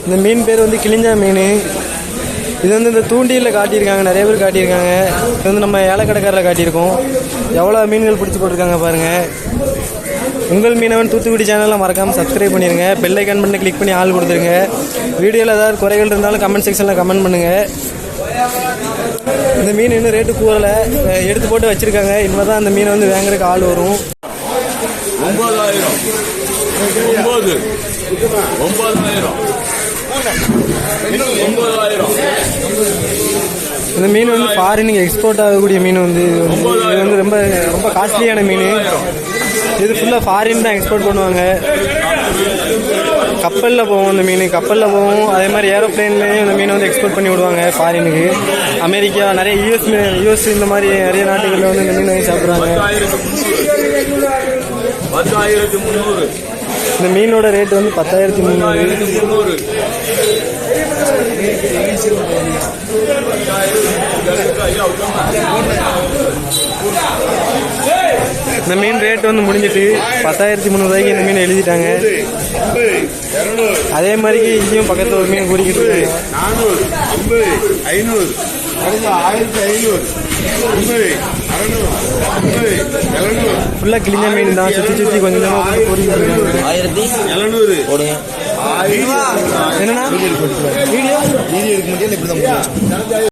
இந்த மீன் பேர் வந்து கிளிஞ்சா மீன். இது வந்து இந்த தூண்டியில் காட்டியிருக்காங்க, நிறைய பேர் காட்டியிருக்காங்க. இது வந்து நம்ம ஏலக்கடைக்காரில் காட்டியிருக்கோம். எவ்வளோ மீன்கள் பிடிச்சி போட்டிருக்காங்க பாருங்கள். உங்கள் மீனவன் தூத்துக்குடி சேனலில் மறக்காமல் சப்ஸ்கிரைப் பண்ணிடுங்க. பெல் ஐக்கான் பண்ணி கிளிக் பண்ணி ஆள் கொடுத்துருங்க. வீடியோவில் ஏதாவது குறைகள் இருந்தாலும் கமெண்ட் செக்ஷனில் கமெண்ட் பண்ணுங்கள். இந்த மீன் இன்னும் ரேட்டு கூறலை, எடுத்து போட்டு வச்சுருக்காங்க. இனிமேல் தான் அந்த மீனை வந்து வாங்குறதுக்கு ஆள் வரும். 9,000 இந்த மீன் வந்து ஃபாரினுக்கு எக்ஸ்போர்ட் ஆகக்கூடிய மீன் வந்து இது வந்து ரொம்ப ரொம்ப காஸ்ட்லியான மீன். இது ஃபுல்லாக ஃபாரின் தான் எக்ஸ்போர்ட் பண்ணுவாங்க. கப்பலில் போகும் இந்த மீன், கப்பலில் போகும். அதே மாதிரி ஏரோப்ளேன்லேயும் இந்த மீனை வந்து எக்ஸ்போர்ட் பண்ணி விடுவாங்க ஃபாரினுக்கு. அமெரிக்கா, நிறைய யூஎஸ் இந்த மாதிரி நிறைய நாட்டுகளில் வந்து இந்த மீன் வாங்கி சாப்பிட்றாங்க. 10,300. இந்த மீனோட ரேட் வந்து 10,300. இந்த மீன் ரேட் வந்து முடிஞ்சிட்டு 10,300 இந்த மீன் எழுதிட்டாங்க. அதே மாதிரி இங்கேயும் பக்கத்தில் ஒரு மீன் கூடிக்கிட்டு இருக்காங்க. 400, 500, 1500, ஃபுல்லாக கிளிஞ்ச மீன் தான். சுற்றி சுற்றி கொஞ்சம் பொறிக்கிட்டு இருக்காங்க. 1700 என்னன்னா வீடியோ வீடியோ எடுக்க முடியாது. இப்படி தான்